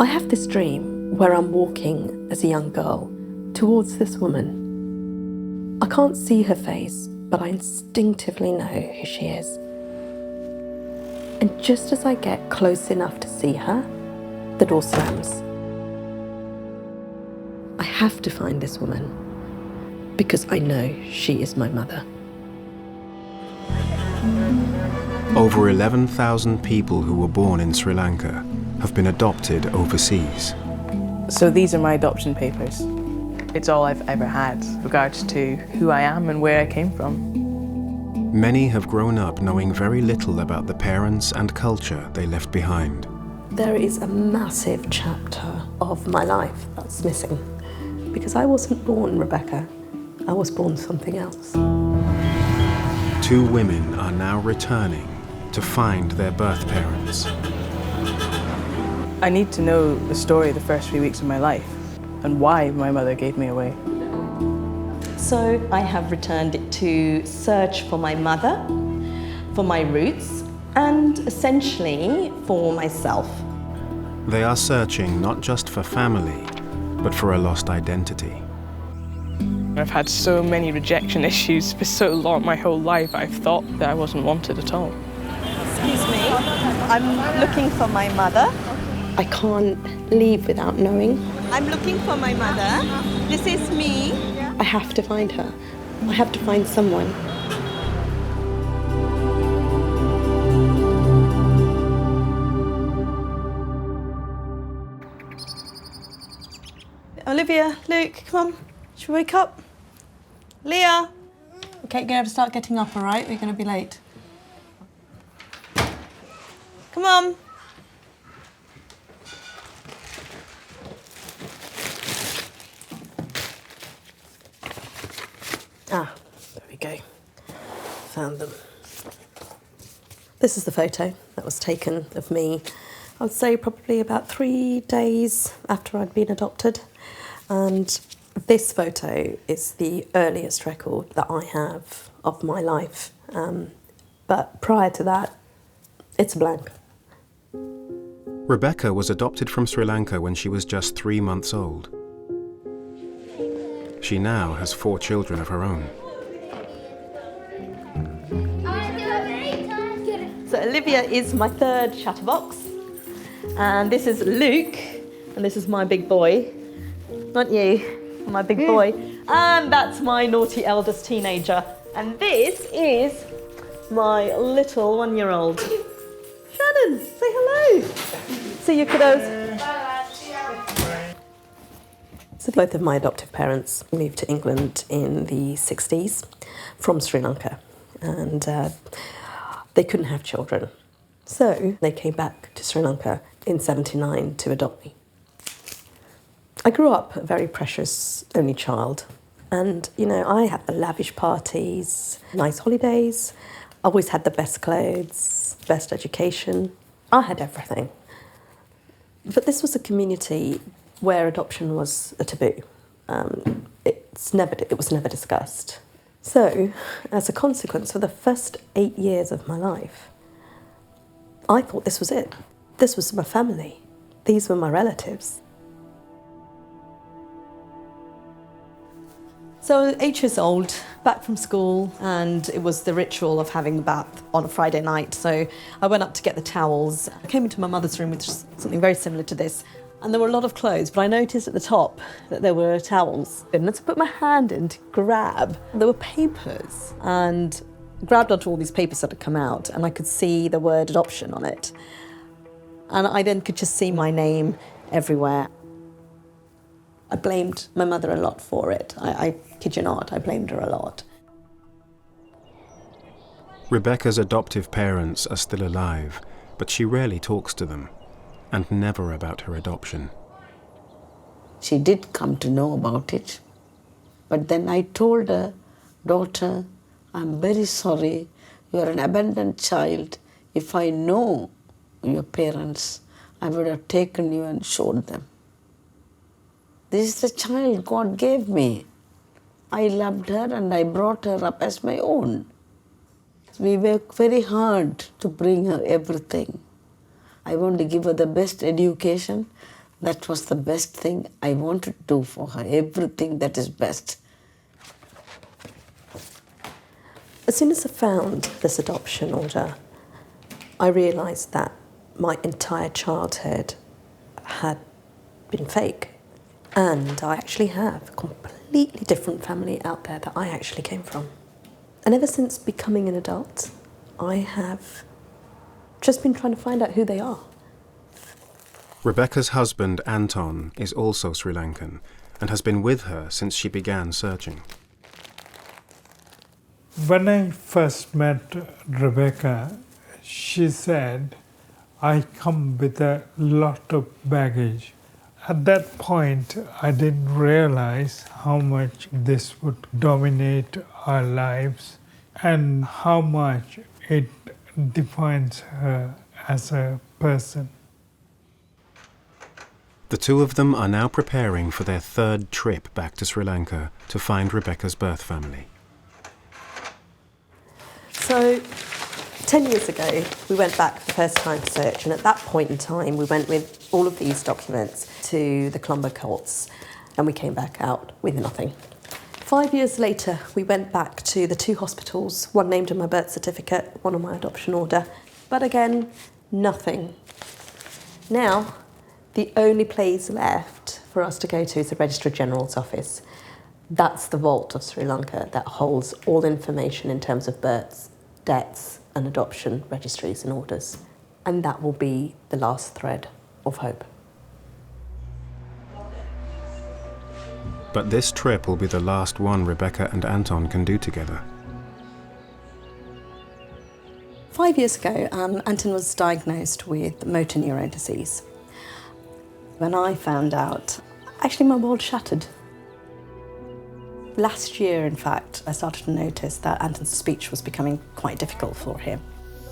I have this dream where I'm walking as a young girl towards this woman. I can't see her face, but I instinctively know who she is. And just as I get close enough to see her, the door slams. I have to find this woman because I know she is my mother. Over 11,000 people who were born in Sri Lanka have been adopted overseas. So these are my adoption papers. It's all I've ever had with regards to who I am and where I came from. Many have grown up knowing very little about the parents and culture they left behind. There is a massive chapter of my life that's missing because I wasn't born Rebecca, I was born something else. 2 women are now returning to find their birth parents. I need to know the story of the first 3 weeks of my life and why my mother gave me away. So I have returned to search for my mother, for my roots, and essentially for myself. They are searching not just for family, but for a lost identity. I've had so many rejection issues for so long, my whole life. I've thought that I wasn't wanted at all. Excuse me, I'm looking for my mother. I can't leave without knowing. I'm looking for my mother. This is me. I have to find her. I have to find someone. Olivia, Luke, come on. Should we wake up? Leah. Okay, you're going to have to start getting up, all right? We're going to be late. Come on. Ah, there we go. Found them. This is the photo that was taken of me, I would say probably about 3 days after I'd been adopted. And this photo is the earliest record that I have of my life. But prior to that, it's blank. Rebecca was adopted from Sri Lanka when she was just 3 months old. She now has 4 children of her own. So Olivia is my 3rd chatterbox. And this is Luke. And this is my big boy. Not you, my big boy. And that's my naughty eldest teenager. And this is my little 1-year-old. Shannon, say hello. See you, kiddos. So both of my adoptive parents moved to England in the 60s from Sri Lanka, and they couldn't have children. So they came back to Sri Lanka in '79 to adopt me. I grew up a very precious only child, and I had the lavish parties, nice holidays, always had the best clothes, best education. I had everything. But this was a community where adoption was a taboo. It was never discussed. So, as a consequence, for the first 8 years of my life, I thought this was it. This was my family. These were my relatives. So 8 years old, back from school, and it was the ritual of having a bath on a Friday night. So I went up to get the towels. I came into my mother's room, which is something very similar to this. And there were a lot of clothes, but I noticed at the top that there were towels. And as I put my hand in to grab, there were papers. And I grabbed onto all these papers that had come out, and I could see the word adoption on it. And I then could just see my name everywhere. I blamed my mother a lot for it. I kid you not, I blamed her a lot. Rebecca's adoptive parents are still alive, but she rarely talks to them, and never about her adoption. She did come to know about it, but then I told her, daughter, I'm very sorry, you are an abandoned child. If I know your parents, I would have taken you and showed them. This is the child God gave me. I loved her and I brought her up as my own. We worked very hard to bring her everything. I want to give her the best education, That was the best thing I wanted to do for her, everything that is best. As soon as I found this adoption order, I realised that my entire childhood had been fake. And I actually have a completely different family out there that I actually came from. And ever since becoming an adult, I have just been trying to find out who they are. Rebecca's husband, Anton, is also Sri Lankan and has been with her since she began searching. When I first met Rebecca, she said, I come with a lot of baggage. At that point, I didn't realize how much this would dominate our lives and how much it defines her as a person. The two of them are now preparing for their third trip back to Sri Lanka to find Rebecca's birth family. So, 10 years ago, we went back for the first time to search, and at that point in time, we went with all of these documents to the Colombo courts, and we came back out with nothing. 5 years later, we went back to the two hospitals, one named on my birth certificate, one on my adoption order, but again, nothing. Now, the only place left for us to go to is the Registrar General's office. That's the vault of Sri Lanka that holds all information in terms of births, deaths, and adoption registries and orders. And that will be the last thread of hope. But this trip will be the last one Rebecca and Anton can do together. 5 years ago, Anton was diagnosed with motor neurone disease. When I found out, actually my world shattered. Last year, in fact, I started to notice that Anton's speech was becoming quite difficult for him,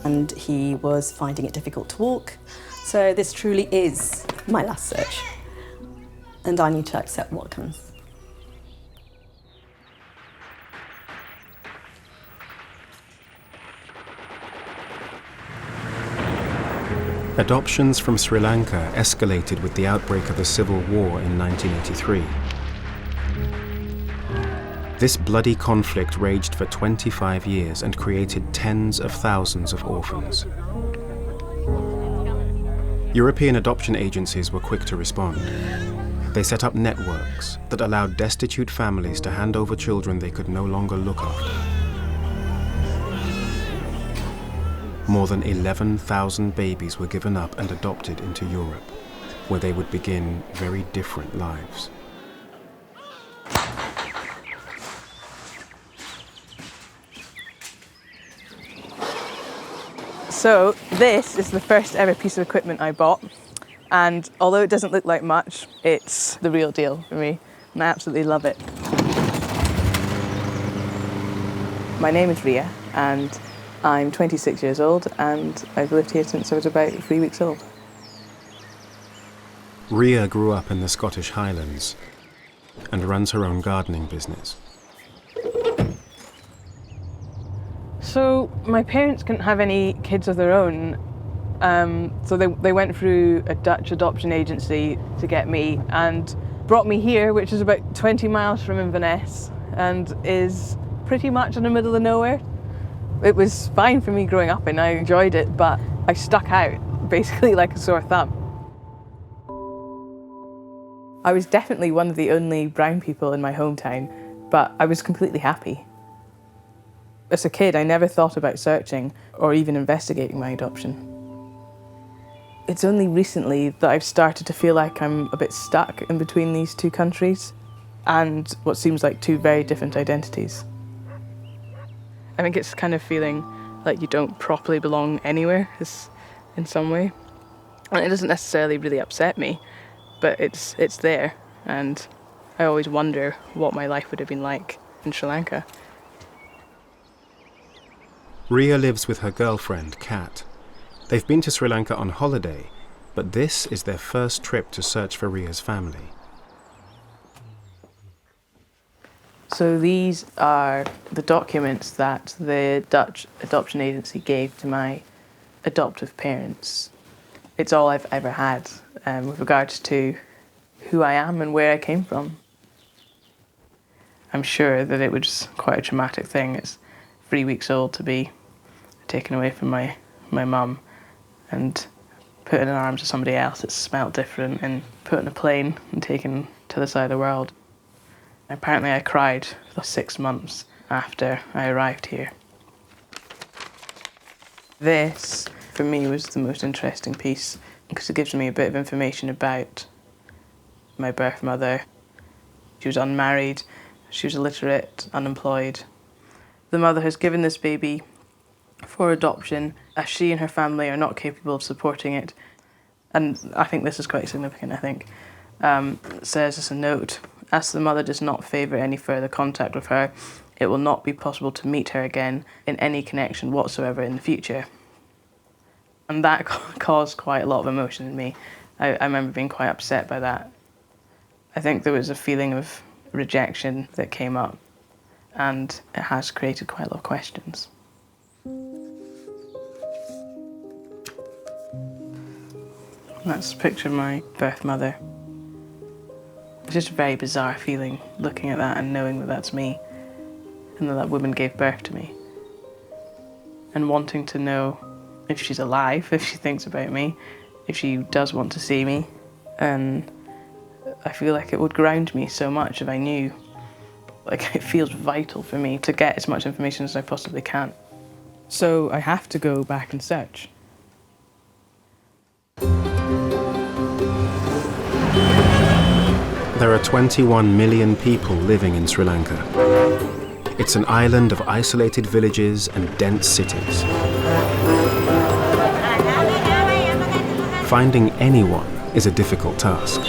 and he was finding it difficult to walk. So this truly is my last search, and I need to accept what comes. Adoptions from Sri Lanka escalated with the outbreak of the Civil War in 1983. This bloody conflict raged for 25 years and created tens of thousands of orphans. European adoption agencies were quick to respond. They set up networks that allowed destitute families to hand over children they could no longer look after. More than 11,000 babies were given up and adopted into Europe, where they would begin very different lives. So this is the first ever piece of equipment I bought, and although it doesn't look like much, it's the real deal for me, and I absolutely love it. My name is Ria, and I'm 26 years old, and I've lived here since I was about 3 weeks old. Ria grew up in the Scottish Highlands and runs her own gardening business. So my parents couldn't have any kids of their own, so they went through a Dutch adoption agency to get me and brought me here, which is about 20 miles from Inverness and is pretty much in the middle of nowhere. It was fine for me growing up and I enjoyed it, but I stuck out basically like a sore thumb. I was definitely one of the only brown people in my hometown, but I was completely happy. As a kid, I never thought about searching or even investigating my adoption. It's only recently that I've started to feel like I'm a bit stuck in between these two countries and what seems like two very different identities. I think it's kind of feeling like you don't properly belong anywhere in some way. And it doesn't necessarily really upset me, but it's there, and I always wonder what my life would have been like in Sri Lanka. Ria lives with her girlfriend, Kat. They've been to Sri Lanka on holiday, but this is their first trip to search for Ria's family. So these are the documents that the Dutch adoption agency gave to my adoptive parents. It's all I've ever had. with regards to who I am and where I came from. I'm sure that it was quite a traumatic thing. It's 3 weeks old to be taken away from my mum and put in the arms of somebody else that smelled different and put in a plane and taken to the side of the world. Apparently I cried for 6 months after I arrived here. This, for me, was the most interesting piece because it gives me a bit of information about my birth mother. She was unmarried, she was illiterate, unemployed. The mother has given this baby for adoption as she and her family are not capable of supporting it. And I think this is quite significant, I think. It says as a note, as the mother does not favour any further contact with her, it will not be possible to meet her again in any connection whatsoever in the future. And that caused quite a lot of emotion in me. I remember being quite upset by that. I think there was a feeling of rejection that came up, and it has created quite a lot of questions. That's a picture of my birth mother. It's just a very bizarre feeling looking at that and knowing that that's me and that woman gave birth to me. And wanting to know if she's alive, if she thinks about me, if she does want to see me. And I feel like it would ground me so much if I knew. Like, it feels vital for me to get as much information as I possibly can. So I have to go back and search. There are 21 million people living in Sri Lanka. It's an island of isolated villages and dense cities. Finding anyone is a difficult task.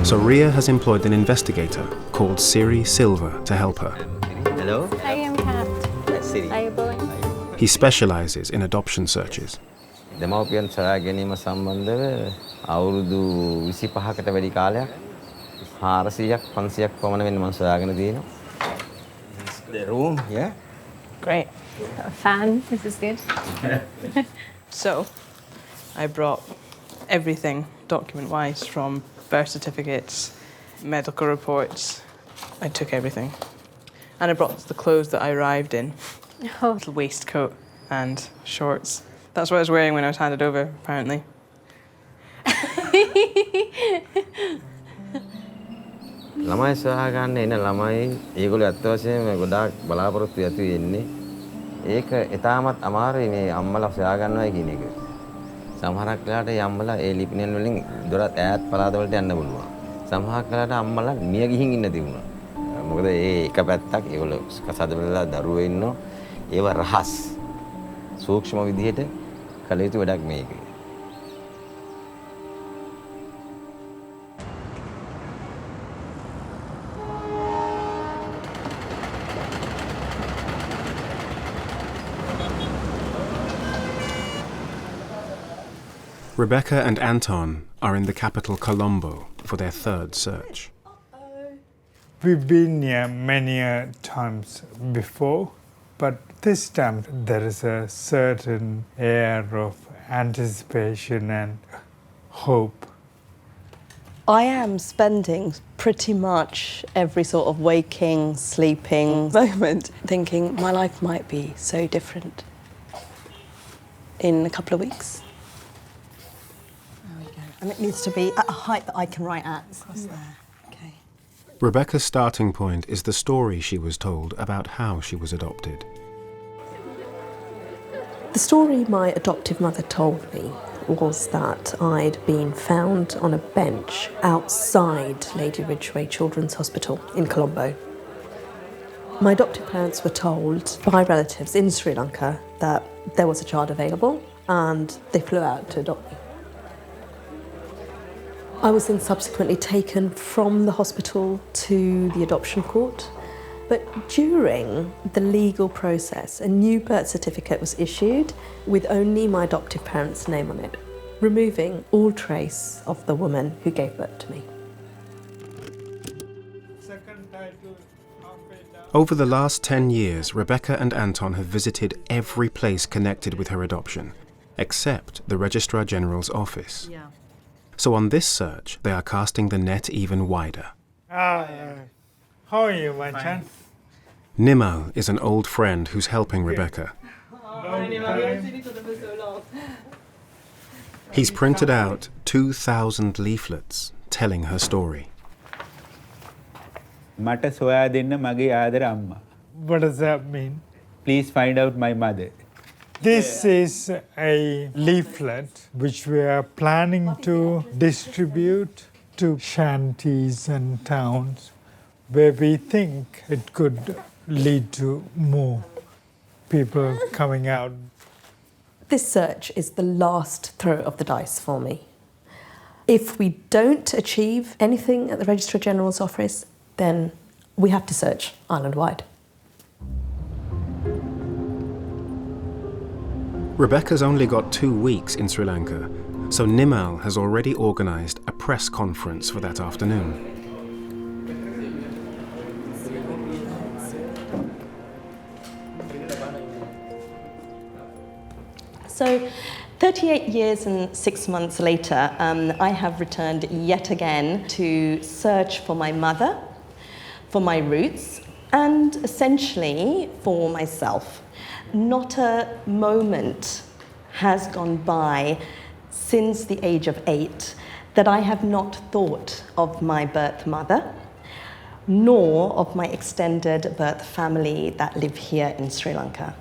So Ria has employed an investigator called Siri Silva to help her. Hello? I am Kat. Siri. Are you going? He specializes in adoption searches. දෙමව්පියන් සොයා ගැනීම සම්බන්ධව අවුරුදු 25කට වැඩි කාලයක් 400ක් 500ක් පමණ වෙන්න මම සොයාගෙන තියෙනවා. The room, yeah? Great. A fan. This is good. So I brought everything document-wise, from birth certificates, medical reports. I took everything. And I brought the clothes that I arrived in. Oh. Little waistcoat and shorts. That's what I was wearing when I was handed over, apparently. ළමයි සොයා ගන්න එන ළමයි ඒගොල්ලෝ ඇත්ත වශයෙන්ම ගොඩාක් බලාපොරොත්තු ඇති වෙන්නේ. ඒක ඊටමත් අමාරුයි මේ අම්මලා සොයා ගන්නවයි කියන එක. සමහරක් වෙලාවට ඒ අම්මලා ඒ ලිපිනයන් වලින් දොර ඈත් පළාත වලට යන්න පුළුවන්. සමහරක් වෙලාවට අම්මලා මිය ගිහින් ඉන්න තිබුණා. මොකද ඒ එක පැත්තක් ඒගොල්ලෝ කසාද බලලා දරුවෝ ඉන්නෝ. ඒව රහස්. සූක්ෂම විදිහට කළ යුතු වැඩක් මේක. Rebecca and Anton are in the capital Colombo for their third search. We've been here many times before, but this time there is a certain air of anticipation and hope. I am spending pretty much every sort of waking, sleeping moment thinking my life might be so different in a couple of weeks. There we go. And it needs to be at a height that I can write at. Across there. Okay. Rebecca's starting point is the story she was told about how she was adopted. The story my adoptive mother told me was that I'd been found on a bench outside Lady Ridgeway Children's Hospital in Colombo. My adoptive parents were told by relatives in Sri Lanka that there was a child available and they flew out to adopt me. I was then subsequently taken from the hospital to the adoption court. But during the legal process, a new birth certificate was issued with only my adoptive parents' name on it, removing all trace of the woman who gave birth to me. Over the last 10 years, Rebecca and Anton have visited every place connected with her adoption, except the Registrar General's office. So on this search, they are casting the net even wider. How are you, my son? Nimal is an old friend who's helping Rebecca. He's printed out 2,000 leaflets telling her story. මට සොයා දෙන්න මගේ ආදර අම්මා. What does that mean? Please find out my mother. This is a leaflet which we are planning to distribute to shanties and towns where we think it could lead to more people coming out. This search is the last throw of the dice for me. If we don't achieve anything at the Registrar General's office, then we have to search island-wide. Rebecca's only got 2 weeks in Sri Lanka, so Nimal has already organised a press conference for that afternoon. So 38 years and 6 months later, I have returned yet again to search for my mother, for my roots, and essentially for myself. Not a moment has gone by since the age of 8 that I have not thought of my birth mother, nor of my extended birth family that live here in Sri Lanka.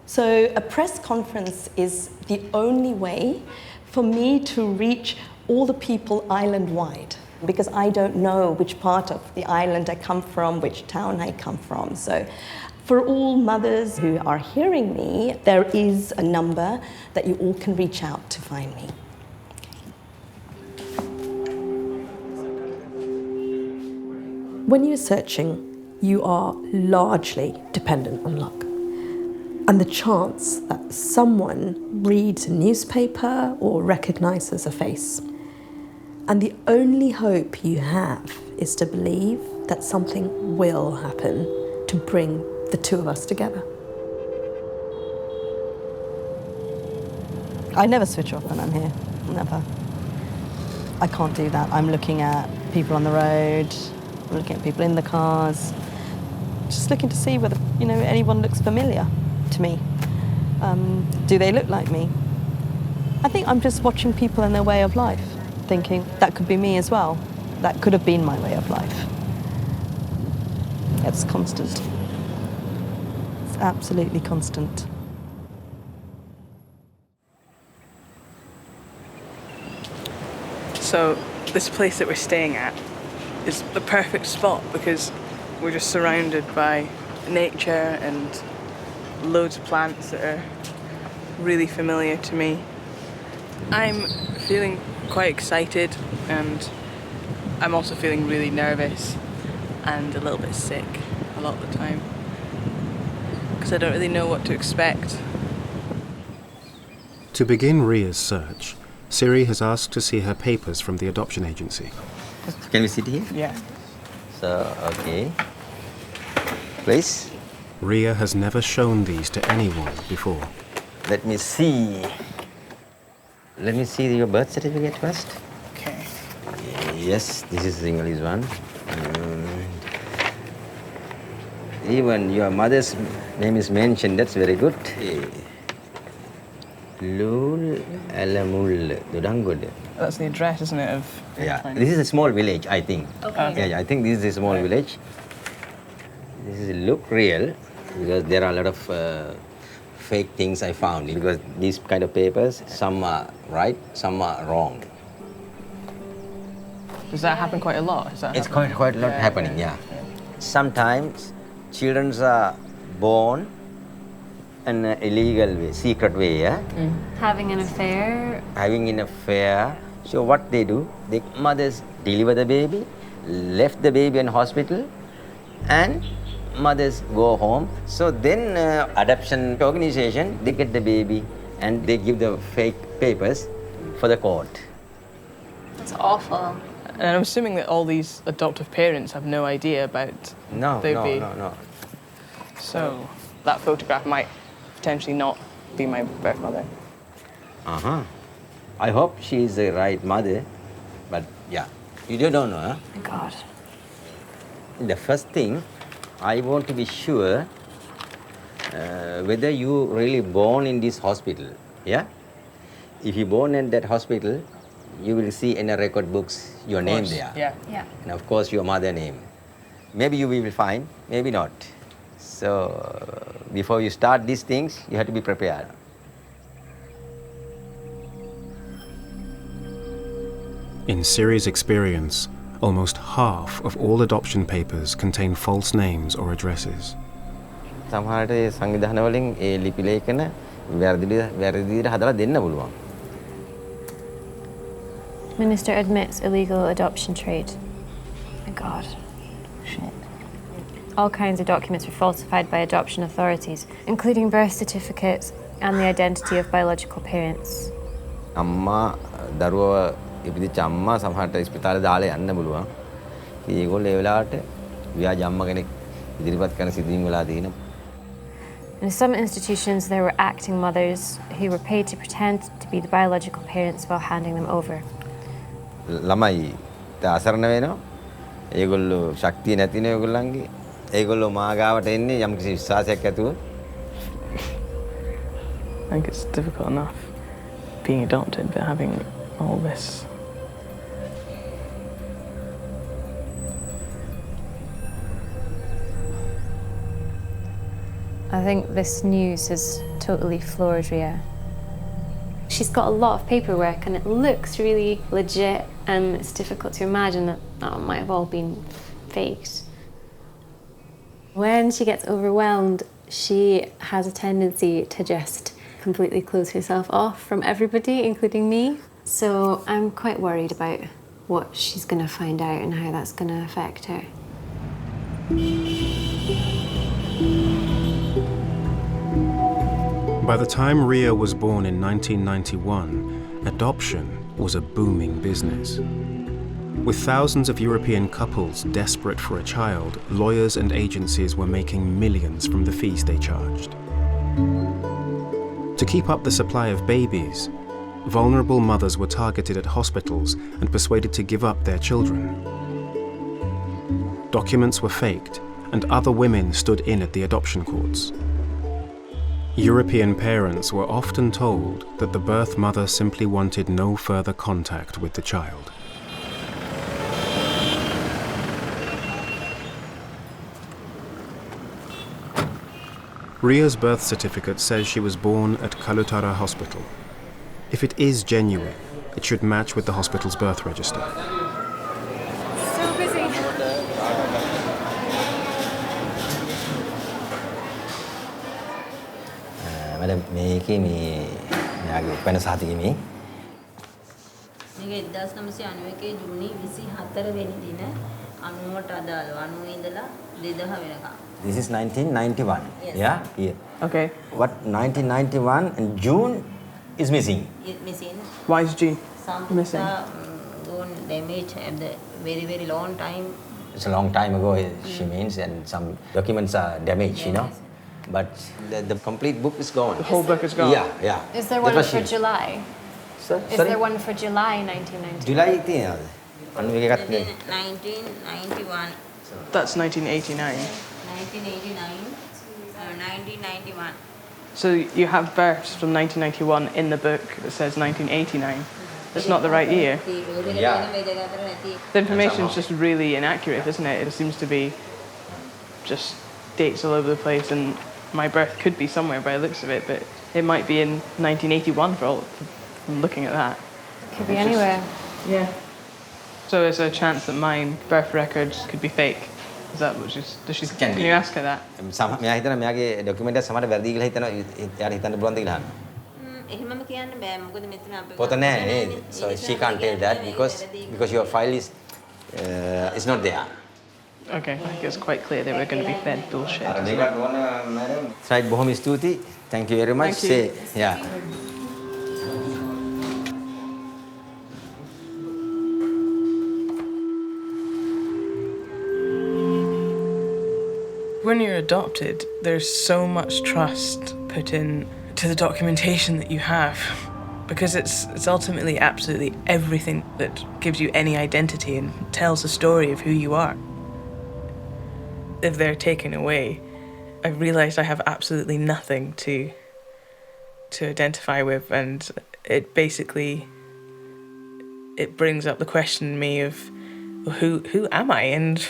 So a press conference is the only way for me to reach all the people island-wide, because I don't know which part of the island I come from, which town I come from. So for all mothers who are hearing me, there is a number that you all can reach out to find me. When you're searching, you are largely dependent on luck. And the chance that someone reads a newspaper or recognises a face. And the only hope you have is to believe that something will happen to bring the two of us together. I never switch off when I'm here, never. I can't do that. I'm looking at people on the road, I'm looking at people in the cars, just looking to see whether, anyone looks familiar to me. Do they look like me? I think I'm just watching people and their way of life, thinking that could be me as well. That could have been my way of life. It's constant. It's absolutely constant. So this place that we're staying at is the perfect spot because we're just surrounded by nature and loads of plants that are really familiar to me. I'm feeling quite excited, and I'm also feeling really nervous and a little bit sick a lot of the time because I don't really know what to expect. To begin Ria's search, Siri has asked to see her papers from the adoption agency. Can we sit here? Yeah. So, okay. Please. Ria has never shown these to anyone before. Let me see. Let me see your birth certificate first. Okay. Yes, this is the English one. Even your mother's name is mentioned. That's very good. Lul Alamul Dudangud. That's the address, isn't it? Yeah, this is a small village, I think. Okay. Yeah, I think this is a small village. This is look real because there are a lot of fake things I found because these kind of papers, some are right, some are wrong. Does that happen quite a lot? It's quite a lot happening, yeah. Sometimes children are born in an illegal way, secret way, yeah? Having an affair. Having an affair. So what they do, the mothers deliver the baby, left the baby in hospital, and mothers go home. So then adoption organization, they get the baby and they give the fake papers for the court. That's awful. And I'm assuming that all these adoptive parents have no idea about No. So that photograph might potentially not be my birth mother. Uh-huh. I hope she is the right mother, but yeah, you don't know, huh? My God. The first thing, I want to be sure whether you really born in this hospital, yeah? If you born in that hospital, you will see in the record books your name there. Yeah. Yeah. And of course your mother name. Maybe you will find, maybe not. So before you start these things, you have to be prepared. In Siri's experience, almost half of all adoption papers contain false names or addresses. සමහරට ඒ සංවිධාන වලින් ඒ ලිපි ලේඛන වැරදි විදිහට හදලා දෙන්න පුළුවන්. Minister admits illegal adoption trade. My God. Shit. All kinds of documents were falsified by adoption authorities, including birth certificates and the identity of biological parents. අම්මා දරුවව ඉපදිච්ච අම්මා සමහරට ස්පිතාලේ දාලා යන්න පුළුවන්. ඒගොල්ලෝ ඒ වෙලාවට ව්‍යාජ අම්මා කෙනෙක් ඉදිරිපත් කරන සිදුවීම් වෙලා තියෙනවා. In some institutions, there were acting mothers who were paid to pretend to be the biological parents while handing them over. ළමයි අසරණ වෙනවා. ඒගොල්ලෝ ශක්තිය නැති නේ ඒගොල්ලන්ගේ. ඒගොල්ලෝ මාගාවට එන්නේ යම්කිසි විශ්වාසයක් ඇතුව. I think it's difficult enough being adopted, but having all this. I think this news has totally floored Ria. She's got a lot of paperwork and it looks really legit, and it's difficult to imagine that that might have all been faked. When she gets overwhelmed, she has a tendency to just completely close herself off from everybody, including me. So I'm quite worried about what she's going to find out and how that's going to affect her. By the time Ria was born in 1991, adoption was a booming business. With thousands of European couples desperate for a child, lawyers and agencies were making millions from the fees they charged. To keep up the supply of babies, vulnerable mothers were targeted at hospitals and persuaded to give up their children. Documents were faked, and other women stood in at the adoption courts. European parents were often told that the birth mother simply wanted no further contact with the child. Ria's birth certificate says she was born at Kalutara Hospital. If it is genuine, it should match with the hospital's birth register. So busy. Madam මේකේ මේ මෙයාගේ උපැන්න සහතිකේ මේ මේක 1991 ජූනි 24 වෙනි දින 90ට අදාළව 90 ඉඳලා 2000 වෙනකම්. This is 1991. Yes. Yeah, here. Okay. What 1991 and June is missing. Missing. Why is G Some missing? gone damaged at the very long time. It's a long time ago, she means, and some documents are damaged, you know. But the complete book is gone. The whole book is gone? Yeah, yeah. Is there That one was for she- July? Sorry? Is there one for July 1990? July තියෙනවද? අන්න මේක එකක් නේ. 1991. That's 1989. 1989. 1991. So you have births from 1991 in the book that says 1989. That's not the right year. Yeah. The information is just really inaccurate, isn't it? It seems to be just dates all over the place, and my birth could be somewhere by the looks of it, but it might be in 1981 from looking at that. Could be anywhere. Yeah. So there's a chance that my birth records could be fake. Is that what can be. you ask her that? මෙයා හිතන මෙයාගේ document එක සමහර වැරදි කියලා හිතනවා. එයාට හිතන්න පුළුවන්ද කියලා අහනවා. එහෙමම කියන්න බෑ. මොකද මෙතන අපේ පොත නැහැ නේද? So she can't tell that because your file is not there. Okay, I think it's quite clear they were going to be fed bullshit. Right, බොහොම ස්තුතියි. Thank you very much. Thank you. Yeah. When you're adopted, there's so much trust put in to the documentation that you have. because it's ultimately absolutely everything that gives you any identity and tells the story of who you are. If they're taken away, I've realised I have absolutely nothing to identify with, and it basically brings up the question in me of who am I? And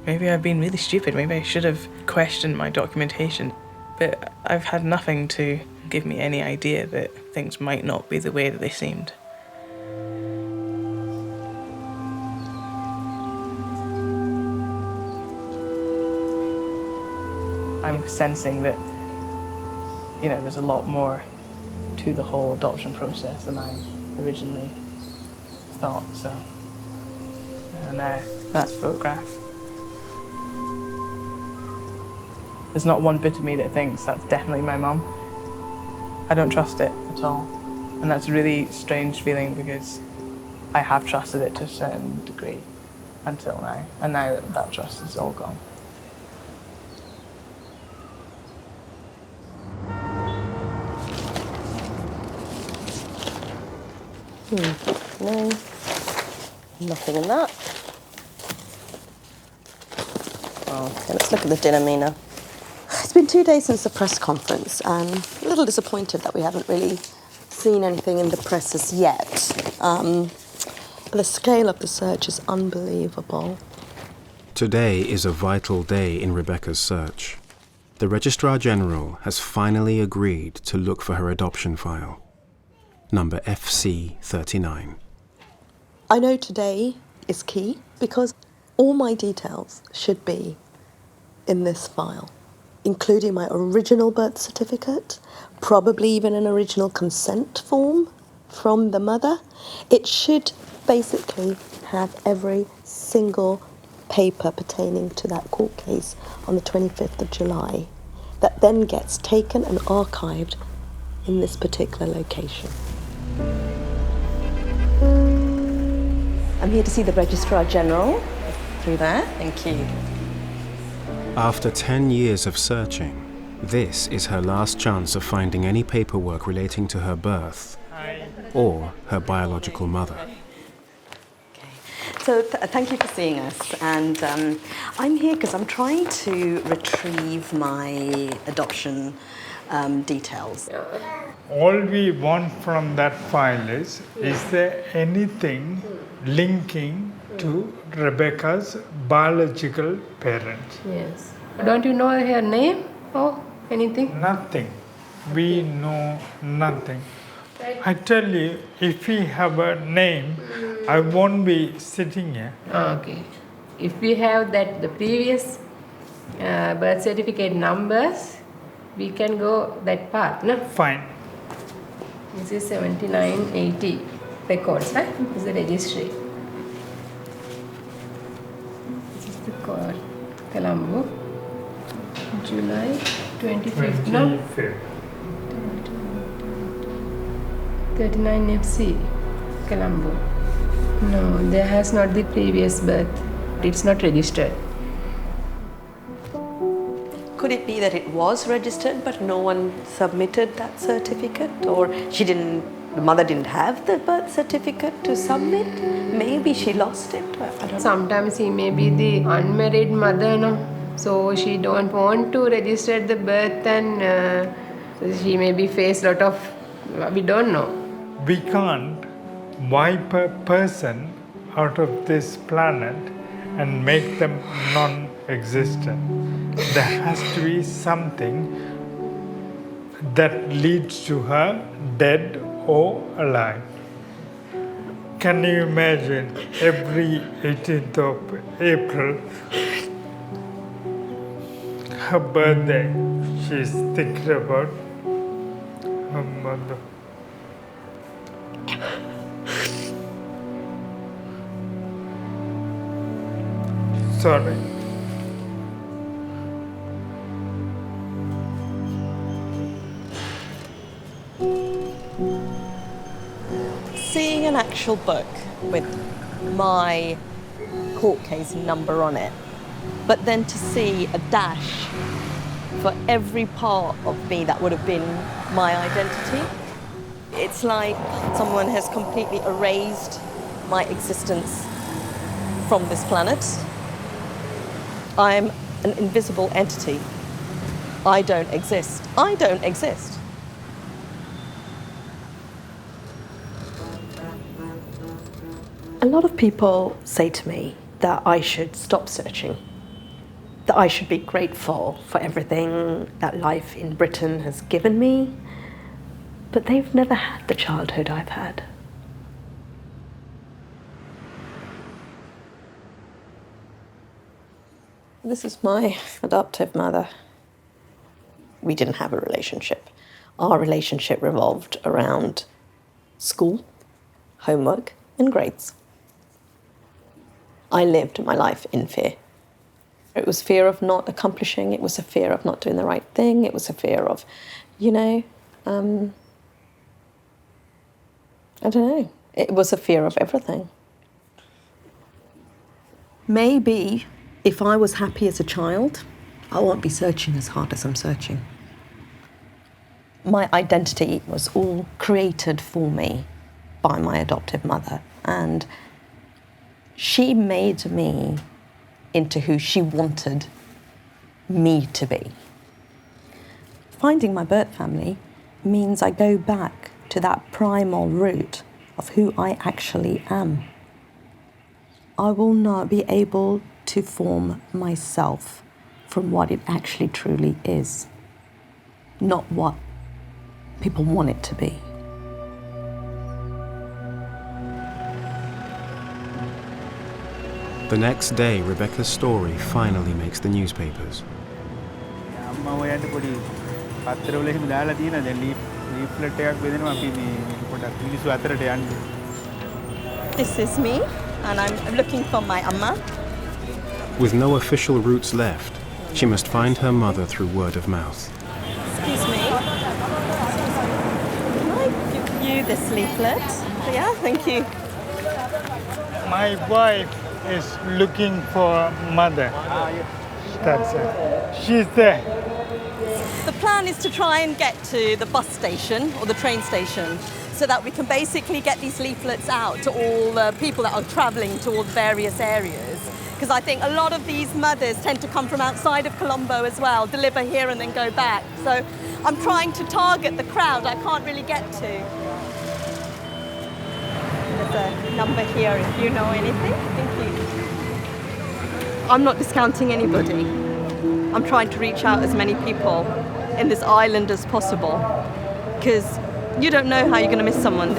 maybe I've been really stupid. Maybe I should have questioned my documentation. But I've had nothing to give me any idea that things might not be the way that they seemed. I'm sensing that, there's a lot more to the whole adoption process than I originally thought, so. And that's photograph. There's not one bit of me that thinks that's definitely my mum. I don't trust it at all. And that's a really strange feeling because I have trusted it to a certain degree until now. And now that trust is all gone. No, nothing in that. Okay, let's look at the dinner menu. It's been 2 days since the press conference, and a little disappointed that we haven't really seen anything in the press as yet. The scale of the search is unbelievable. Today is a vital day in Rebecca's search. The Registrar General has finally agreed to look for her adoption file, number FC39. I know today is key because all my details should be in this file, including my original birth certificate, probably even an original consent form from the mother. It should basically have every single paper pertaining to that court case on the 25th of July that then gets taken and archived in this particular location. I'm here to see the Registrar General. Through there, thank you. After 10 years of searching, this is her last chance of finding any paperwork relating to her birth or her biological mother. So thank you for seeing us, and I'm here because I'm trying to retrieve my adoption details. All we want from that file is there anything linking to Rebecca's biological parents? Yes. Don't you know her name or anything? Nothing. We know nothing. I tell you, if we have a name, I won't be sitting here. Okay. If we have the previous birth certificate numbers, we can go that path, no? Fine. This is 7980 records, right? This is the registry. This is the court, Colombo, July 25th, no? 39 FC, Colombo. No, there has not the previous birth. It's not registered. Could it be that it was registered but no one submitted that certificate, or the mother didn't have the birth certificate to submit? Maybe she lost it. I don't know. Sometimes he may be the unmarried mother, no? So she don't want to register the birth, and so she may be face lot of, we don't know. We can't wipe a person out of this planet and make them non-existent. There has to be something that leads to her dead or alive. Can you imagine every 18th of April, her birthday, she's thinking about her mother. Sorry. Seeing an actual book with my court case number on it, but then to see a dash for every part of me that would have been my identity, It's like someone has completely erased my existence from this planet. I'm an invisible entity. I don't exist. I don't exist. A lot of people say to me that I should stop searching, that I should be grateful for everything that life in Britain has given me, but they've never had the childhood I've had. This is my adoptive mother. We didn't have a relationship. Our relationship revolved around school, homework, and grades. I lived my life in fear. It was fear of not accomplishing, it was a fear of not doing the right thing, it was a fear of, I don't know. It was a fear of everything. Maybe if I was happy as a child, I won't be searching as hard as I'm searching. My identity was all created for me by my adoptive mother, and she made me into who she wanted me to be. Finding my birth family means I go back to that primal root of who I actually am. I will not be able to form myself from what it actually truly is, not what people want it to be. The next day, Rebecca's story finally makes the newspapers. This is me, and I'm looking for my amma. With no official roots left, she must find her mother through word of mouth. Excuse me. Can I give you this leaflet? Yeah, thank you. My wife is looking for mother. That's it. She's there. The plan is to try and get to the bus station or the train station so that we can basically get these leaflets out to all the people that are travelling to all the various areas. Because I think a lot of these mothers tend to come from outside of Colombo as well, deliver here and then go back. So I'm trying to target the crowd I can't really get to. There's a number here if you know anything. Thank you. I'm not discounting anybody. I'm trying to reach out as many people in this island as possible, because you don't know how you're going to miss someone.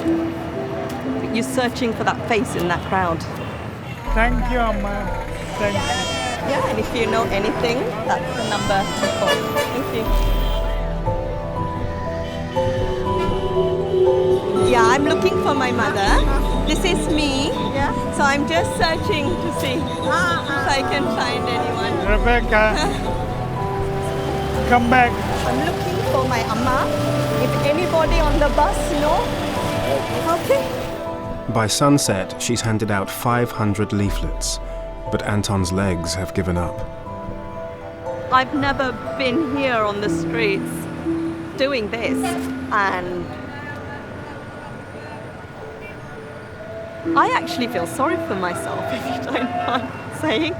But you're searching for that face in that crowd. Thank you, Amma. Thank you. Yeah, and if you know anything, that's the number to call. Thank you. Yeah, I'm looking for my mother. This is me. Yeah. So I'm just searching to see if I can find anyone. Rebecca, come back. I'm looking for my amma. If anybody on the bus know. Okay. By sunset, she's handed out 500 leaflets, but Anton's legs have given up. I've never been here on the streets doing this, and I actually feel sorry for myself, if you don't mind saying.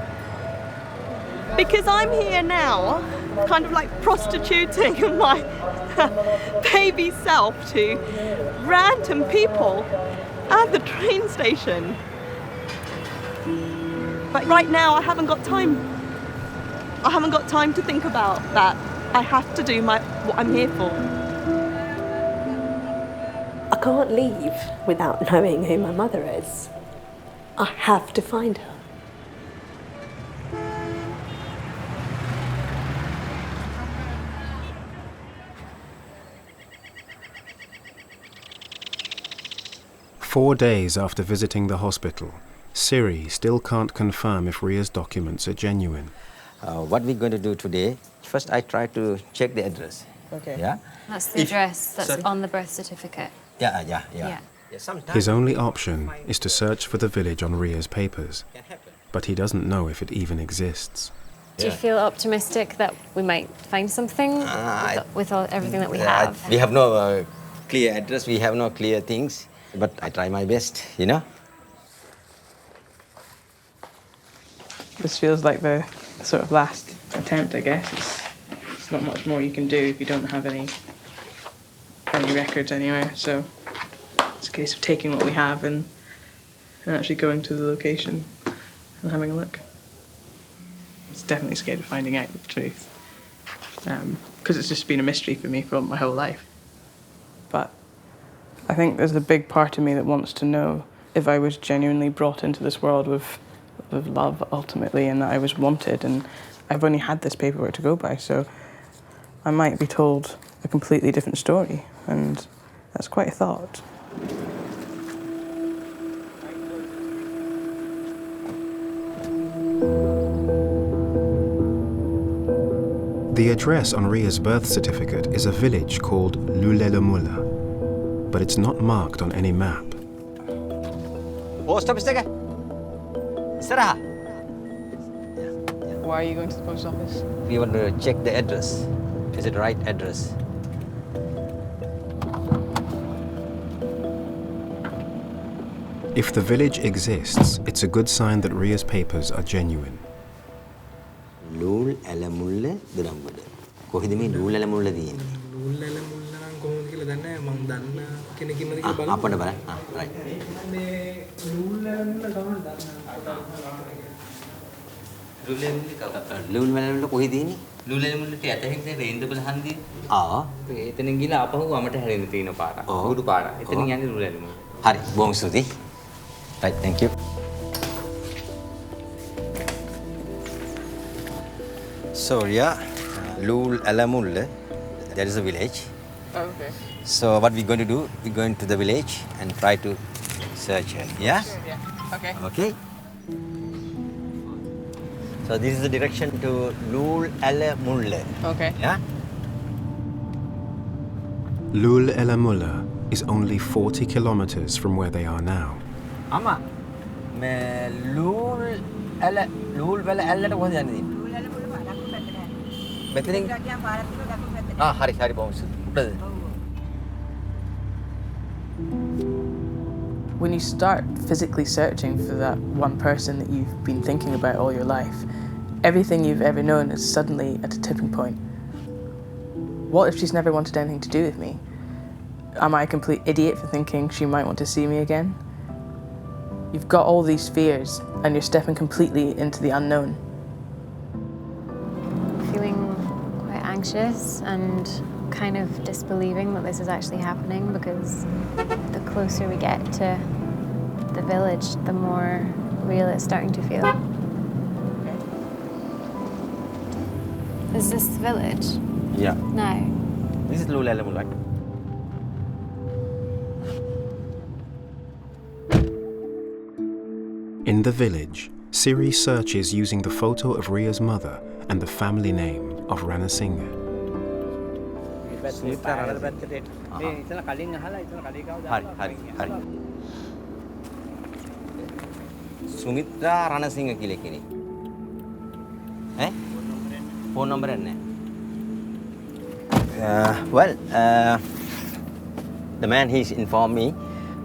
Because I'm here now, kind of like prostituting my baby self to random people at the train station. But right now I haven't got time. I haven't got time to think about that. I have to do what I'm here for. I can't leave without knowing who my mother is. I have to find her. Four days after visiting the hospital, Siri still can't confirm if Ria's documents are genuine. What we're going to do today, first I try to check the address. Okay. Yeah? That's the address that's on the birth certificate. Yeah. His only option is to search for the village on Ria's papers, but he doesn't know if it even exists. Do you feel optimistic that we might find something with everything that we have? We have no clear address. We have no clear things, but I try my best, you know. This feels like the sort of last attempt, I guess. It's not much more you can do if you don't have any records anywhere. So it's a case of taking what we have and actually going to the location and having a look. I was definitely scared of finding out the truth, because it's just been a mystery for me for my whole life. But I think there's a big part of me that wants to know if I was genuinely brought into this world with love ultimately, and that I was wanted, and I've only had this paperwork to go by, so I might be told a completely different story, and that's quite a thought. The address on Ria's birth certificate is a village called Lulelamulla, but it's not marked on any map. Post office එක. ඉස්සරහා. Why are you going to the post office? We want to check the address. Is it the right address? If the village exists, it's a good sign that Ria's papers are genuine. ලූල් ඇලමුල්ල දරම්බඩ. කොහෙද මේ ලූල් ඇලමුල්ල තියෙන්නේ? ලූල් ඇලමුල්ල නම් කොහොමද කියලා දන්නේ නැහැ. මම දන්න කෙනෙක් ඉන්නද කියලා බලන්න. අපන්න බලන්න. right. මේ ලූල් ඇලමුල්ල කොහොමද දන්නේ? ලූල් ඇලමුල්ල කොහෙද තියෙන්නේ? ලූල් ඇලමුල්ලට යටහින් රේන්දබල හන්දිය. ආ. එතනින් ගිහලා ආපහු වමට හැරෙන්න තියෙන පාර. උඩු පාර. එතනින් යන්නේ ලූල් ඇලමුල්ල. හරි. බොහොම ස්තුතියි. right, thank you. So yeah, Lul Alamulle, that is a village. Oh, okay. So what we're going to do, we're going to the village and try to search it. Yeah? Sure, yeah. Okay. Okay. So this is the direction to Lul Alamulle. Okay. Yeah? Lulelamulla is only 40 kilometers from where they are now. Amma, me Lul Ala Lul Vela Alla කොහොමද යන්නේ? මෙතනින් හරි බොහොම සුදුයි. When you start physically searching for that one person that you've been thinking about all your life, everything you've ever known is suddenly at a tipping point. What if she's never wanted anything to do with me? Am I a complete idiot for thinking she might want to see me again? You've got all these fears and you're stepping completely into the unknown. Feeling quite anxious and kind of disbelieving that this is actually happening, because the closer we get to the village, the more real it's starting to feel. Is this the village? Yeah. No. This is Lul Alamulla, right? In the village, Siri searches using the photo of Ria's mother and the family name of Ranasinghe. හරි. සුමිත්‍රා රණසිංහ කියලා කෙනෙක්. ඈ? Phone number එක නැහැ. Well, the man he's informed me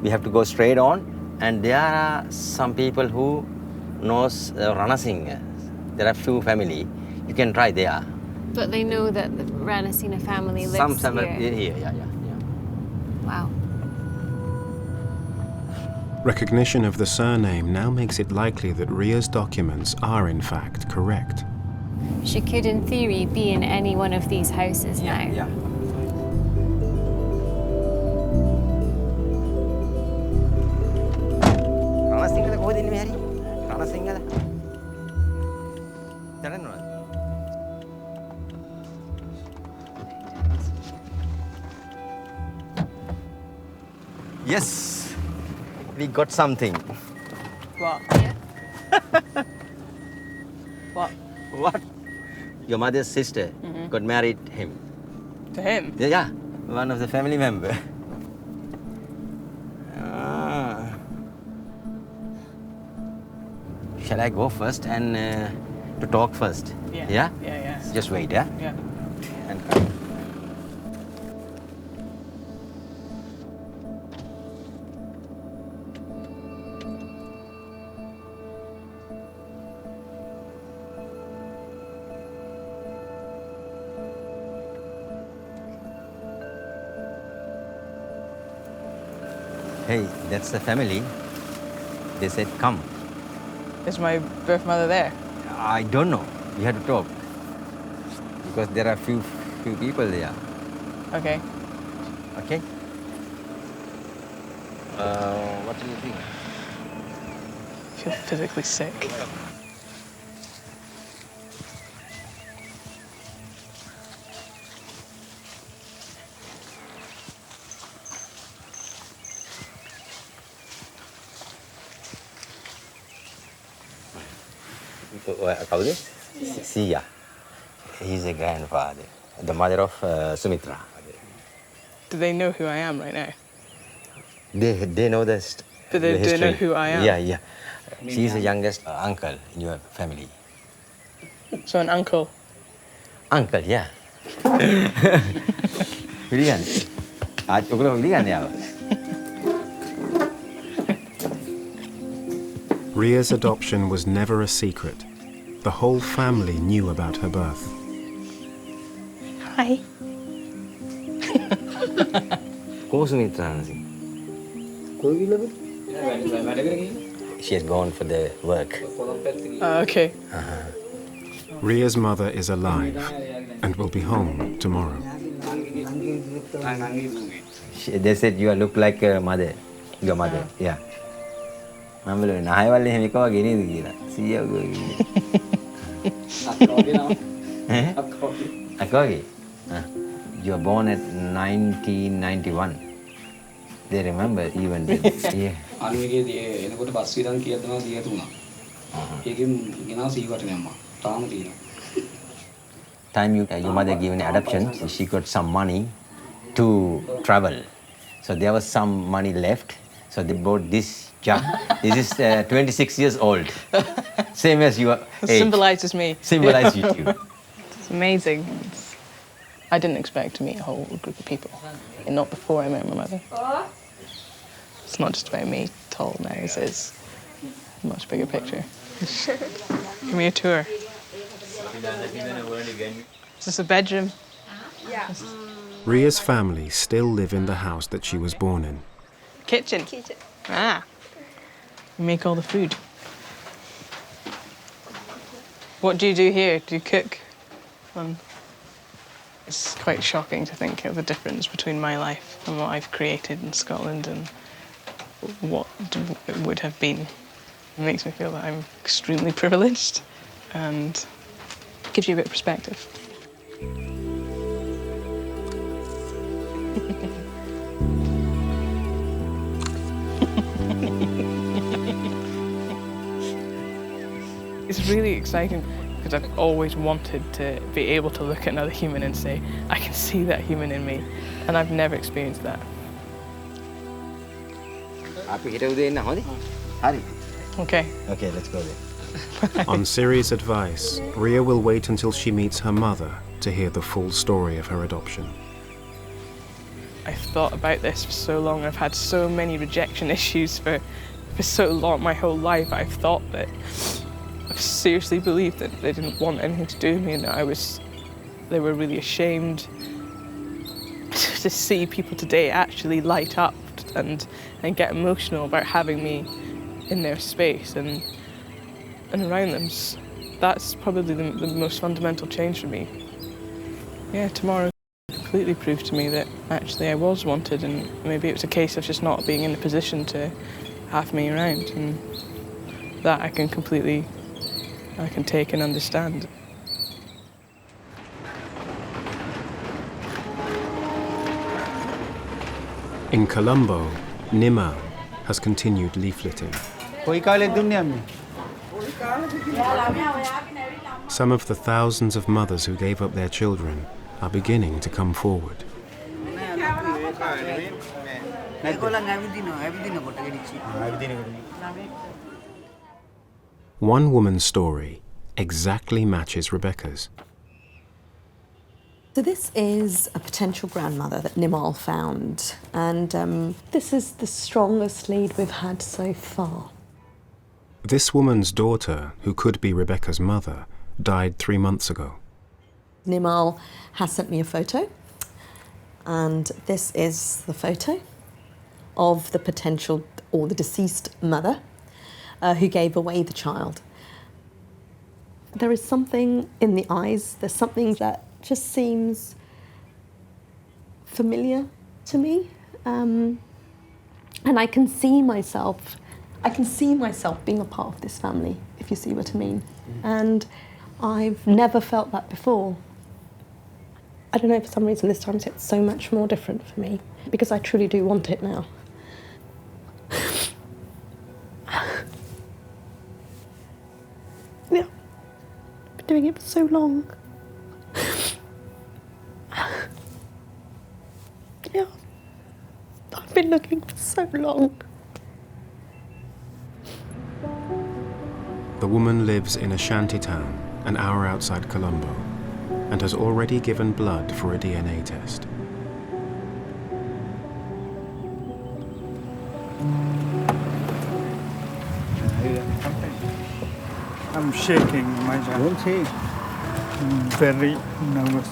we have to go straight on, and there are some people who knows Ranasinghe. There are few family. You can try there. But they know that the Ranasinghe family lives here. Yeah. Wow. Recognition of the surname now makes it likely that Ria's documents are in fact correct. She could, in theory, be in any one of these houses now. Yeah. Ranasinghe කොහෙද ඉන්නේ මේ හැරි? Ranasinghe දැනනවද? Yes, we got something. What? What? Your mother's sister got married him. To him? Yeah, one of the family member. Shall I go first and to talk first? Yeah. Just wait, yeah? Yeah. And Hey, that's the family. They said come. Is my birth mother there? I don't know. We had to talk because there are few people there. Okay. Okay. What do you think? I feel physically sick. Kau Sia. He's a grandfather. The mother of Sumitra. Do they know who I am right now? They know the But they history. don't know who I am? Yeah. She's the youngest uncle in your family. So an uncle? Uncle, yeah. Pilihan. Ukur pilihan ya. Ria's adoption was never a secret. The whole family knew about her birth. Hi. Ko Sumitra nasi. She has gone for the work. Okay. Ria's mother is alive and will be home tomorrow. They said you look like a mother. Your mother, yeah. I'm going to have you were born at 1991. They remember even then. Yeah. Time your mother gave an adoption, so she got some money to travel. So there was some money left. So they bought this jug. This is 26 years old. Same as your age. Symbolizes me. Symbolizes you. It's amazing. I didn't expect to meet a whole group of people. And not before I met my mother. It's not just about me, tall nose, it's a much bigger picture. Give me a tour. Is this a bedroom? Yeah. Ria's family still live in the house that she was born in. Kitchen? Kitchen. Ah. You make all the food. What do you do here? Do you cook? It's quite shocking to think of the difference between my life and what I've created in Scotland and what it would have been. It makes me feel that I'm extremely privileged and gives you a bit of perspective. It's really exciting because I've always wanted to be able to look at another human and say, I can see that human in me, and I've never experienced that. Okay. Okay, let's go there. On Siri's advice, Ria will wait until she meets her mother to hear the full story of her adoption. I've thought about this for so long. I've had so many rejection issues for so long, my whole life. I've thought that, I've seriously believed that they didn't want anything to do with me and that they were really ashamed to see people today actually light up and get emotional about having me in their space and around them. That's probably the most fundamental change for me. Yeah, tomorrow completely proved to me that actually I was wanted, and maybe it was a case of just not being in a position to have me around, and that I can take and understand. In Colombo, Nima has continued leafleting. Some of the thousands of mothers who gave up their children are beginning to come forward. One woman's story exactly matches Rebecca's. So this is a potential grandmother that Nimal found, and this is the strongest lead we've had so far. This woman's daughter, who could be Rebecca's mother, died 3 months ago. Nimal has sent me a photo, and this is the photo. of the potential or the deceased mother who gave away the child. There is something in the eyes, there's something that just seems familiar to me. And I can see myself being a part of this family, if you see what I mean. And I've never felt that before. I don't know, for some reason this time it's so much more different for me, because I truly do want it now. Yeah, I've been doing it for so long. Yeah, I've been looking for so long. The woman lives in a shanty town an hour outside Colombo and has already given blood for a DNA test. I'm shaking, my child. Don't shake. I'm very nervous.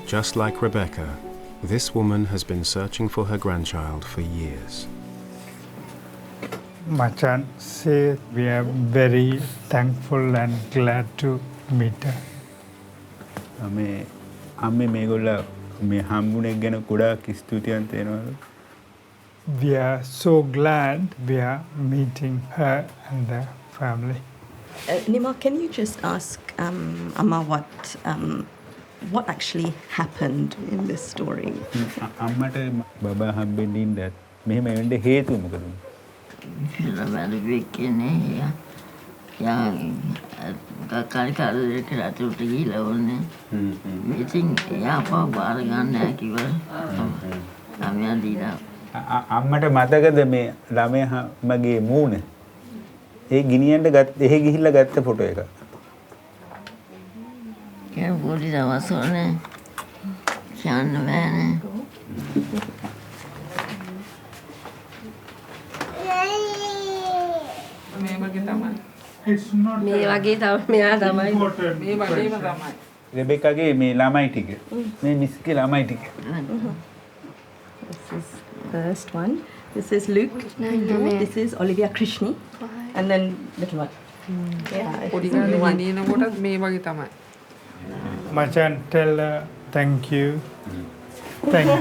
Just like Rebecca, this woman has been searching for her grandchild for years. Machan said we are very thankful and glad to meet her. We are so glad we are meeting her and the family. Nima, can you just ask Amma what actually happened in this story? අම්මට මතකද මේ ළමයා මගේ මූණ ඒ ගිනියන්න එහෙ ගිහිල්ලා ගත්ත photo එක. Kaya pudi dawas wala කියන්න බෑනේ. මේ වගේ තමයි. මේ වගේ තමයි මෙයා තමයි. මේ වගේම තමයි. රෙබෙකාගේ මේ ළමයි ටික. මේ මිස්ගේ ළමයි ටික. This is the first one. This is Luke. This is Olivia Krishni. And then little one. Yeah, පොඩි it's only ගානේ one. ගෙනියනකොටත් මේ වගේ තමයි. Machan, tell her thank you. Thank you.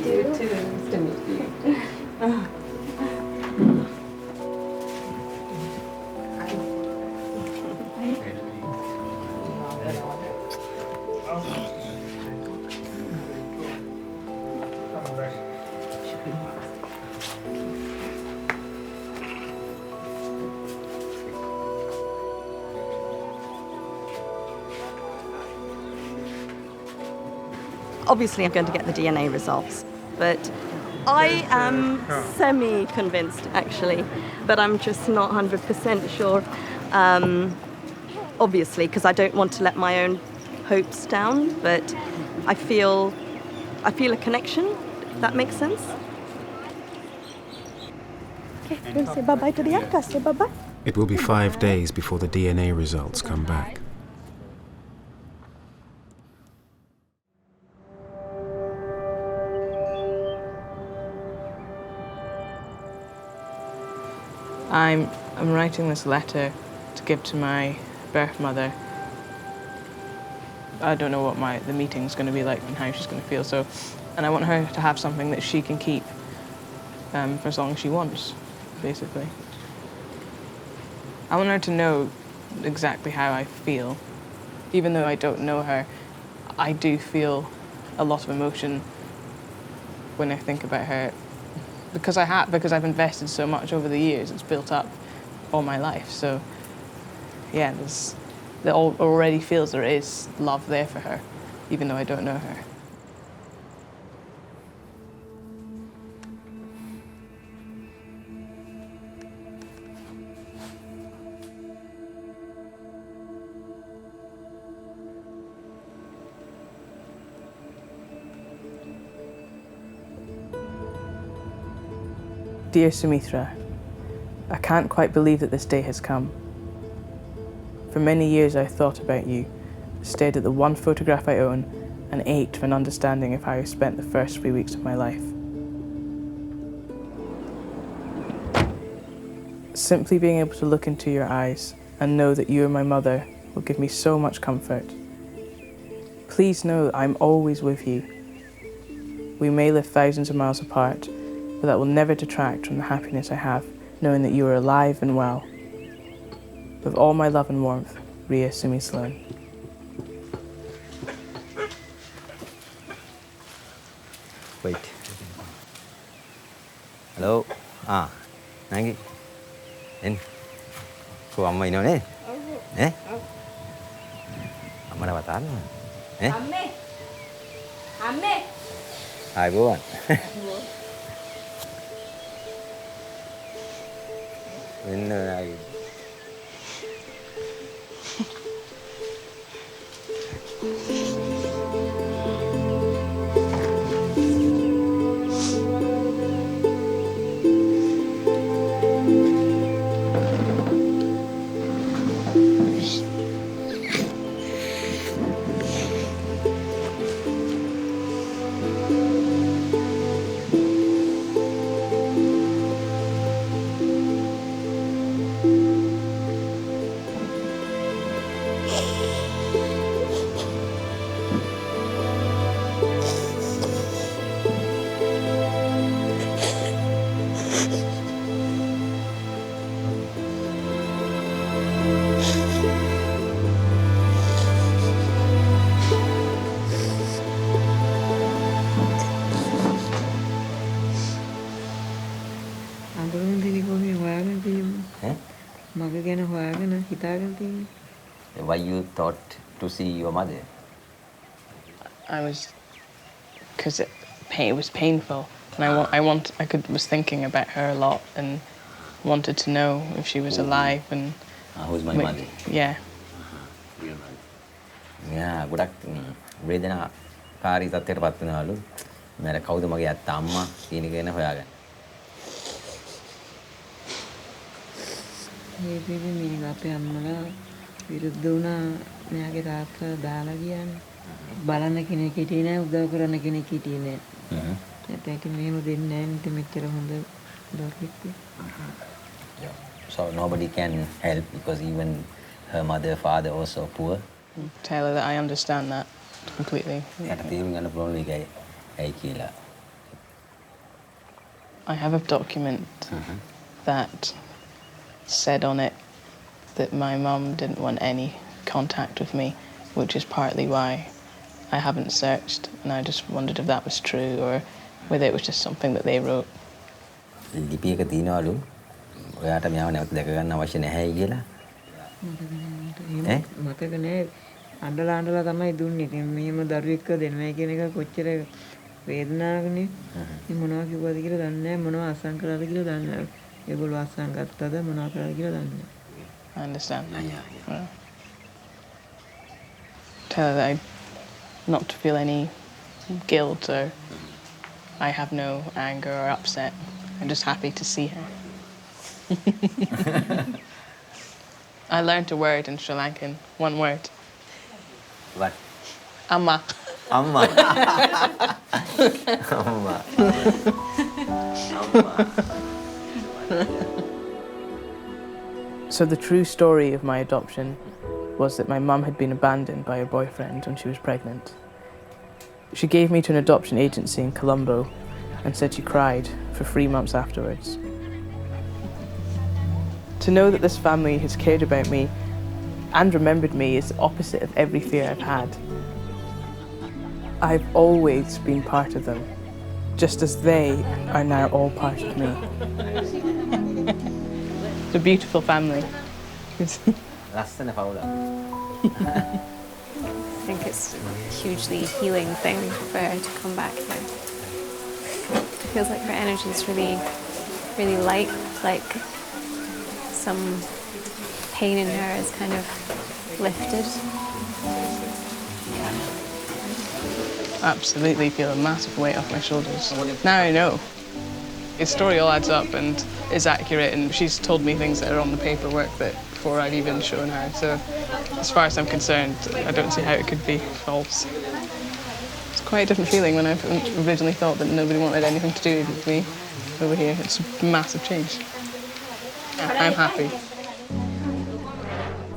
You too. Nice to meet you. Obviously, I'm going to get the DNA results, but I am semi-convinced, actually, but I'm just not 100% sure. Obviously, because I don't want to let my own hopes down, but I feel a connection, if that makes sense. Okay, we'll say bye-bye to the actor. Say bye-bye. It will be 5 days before the DNA results come back. I'm writing this letter to give to my birth mother. I don't know what the meeting's going to be like and how she's going to feel, and I want her to have something that she can keep for as long as she wants, basically. I want her to know exactly how I feel. Even though I don't know her, I do feel a lot of emotion when I think about her. Because I've invested so much over the years, it's built up all my life. So, yeah, there already feels there is love there for her, even though I don't know her. Dear Sumitra, I can't quite believe that this day has come. For many years I thought about you, stared at the one photograph I own, and ached for an understanding of how I spent the first 3 weeks of my life. Simply being able to look into your eyes and know that you are my mother will give me so much comfort. Please know that I'm always with you. We may live thousands of miles apart, but that will never detract from the happiness I have knowing that you are alive and well. With all my love and warmth, Ria Sumi Sloan. Wait. Hello. Nangi. In. Ko amma ino ne? Eh? Amma dah batan. Eh? Amme. Amme. Hai buan. Benar lagi. Why you thought to see your mother? Because it was painful, and I was thinking about her a lot and wanted to know if she was alive and. Who's my mother? Yeah. Yeah, ගොඩක් වේදනාකාරී තත්ත්වයකට පත් වෙනවලු. මම කවුද මගේ අත්ත අම්මා කියන එක ගැන හොයාගන්න. මේ බිබි මේක අපේ අම්මලා විරුද්ධ වුණා මෙයාගේ තාත්තා දාලා ගියානේ. බලන්න කෙනෙක් හිටියේ නෑ උදව් කරන්න කෙනෙක් හිටියේ නෑ. නැත්නම් මේව දෙන්නේ නෑ නිත මෙච්චර හොඳ දරුවෙක්. So nobody can help because even her mother, father also poor. Tell her that I understand that completely. I have a document that said on it that my mum didn't want any contact with me, which is partly why I haven't searched, and I just wondered if that was true or whether it was just something that they wrote. ඔයාට මෙයාව නැවත දැක ගන්න අවශ්‍ය නැහැ කියලා. මතක නෑ අඬලා තමයි දුන්නේ. ඉතින් මෙහෙම දරුවෙක්ව දෙනවා කියන එක කොච්චර වේදනාවක්නේ. ඉතින් මොනවා කිව්වද කියලා දන්නේ නෑ. මොනවා අසං කරාද කියලා දන්නේ නෑ. ඒගොල්ලෝ අසං ගත්තද මොනවා කරාද කියලා දන්නේ නෑ. I understand. Well, tell her that not to feel any guilt or I have no anger or upset. I'm just happy to see her. I learned a word in Sri Lankan. One word. What? Amma. Amma. Amma. So the true story of my adoption was that my mum had been abandoned by her boyfriend when she was pregnant. She gave me to an adoption agency in Colombo and said she cried for 3 months afterwards. To know that this family has cared about me and remembered me is the opposite of every fear I've had. I've always been part of them, just as they are now all part of me. It's a beautiful family. I think it's a hugely healing thing for her to come back here. It feels like her energy is really, really light, like some pain in her is kind of lifted. Absolutely feel a massive weight off my shoulders. Now I know. His story all adds up and is accurate, and she's told me things that are on the paperwork that before I've even shown her. So as far as I'm concerned, I don't see how it could be false. It's quite a different feeling when I originally thought that nobody wanted anything to do with me over here. It's a massive change. I'm happy.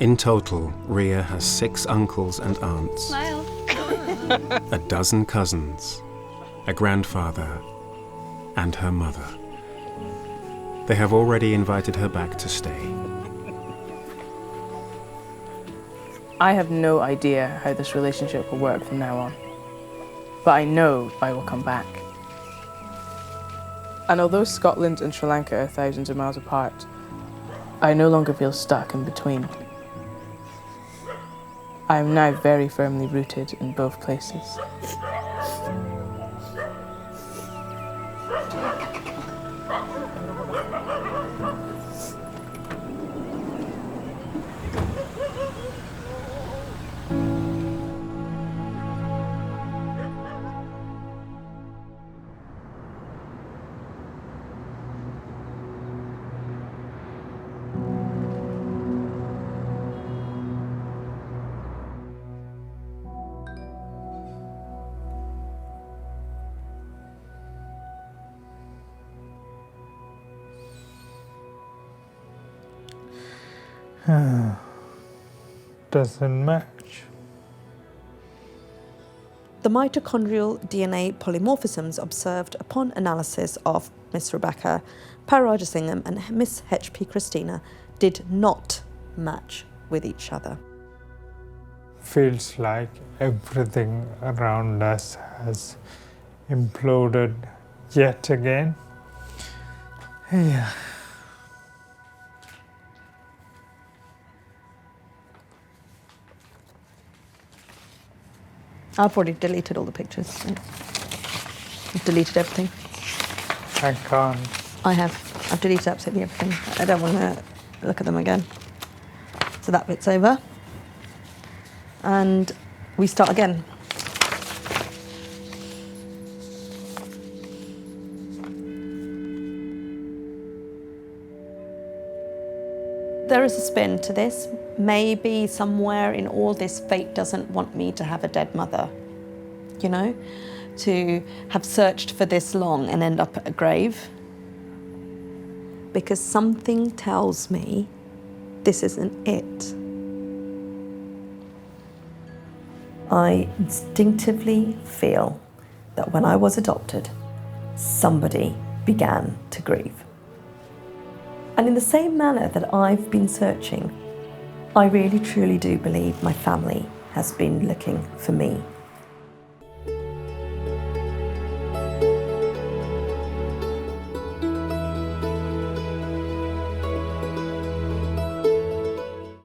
In total, Ria has 6 uncles and aunts, a dozen cousins, a grandfather, and her mother. They have already invited her back to stay. I have no idea how this relationship will work from now on, but I know I will come back. And although Scotland and Sri Lanka are thousands of miles apart, I no longer feel stuck in between. I am now very firmly rooted in both places. Doesn't match. The mitochondrial DNA polymorphisms observed upon analysis of Miss Rebecca Pararajasingham and Miss H.P. Christina did not match with each other. Feels like everything around us has imploded yet again. Yeah. I've already deleted all the pictures. I've deleted everything. I can't. I have. I've deleted absolutely everything. I don't want to look at them again. So that bit's over. And we start again. There is a spin to this. Maybe somewhere in all this, fate doesn't want me to have a dead mother, you know? To have searched for this long and end up at a grave. Because something tells me this isn't it. I instinctively feel that when I was adopted, somebody began to grieve. And in the same manner that I've been searching, I really truly do believe my family has been looking for me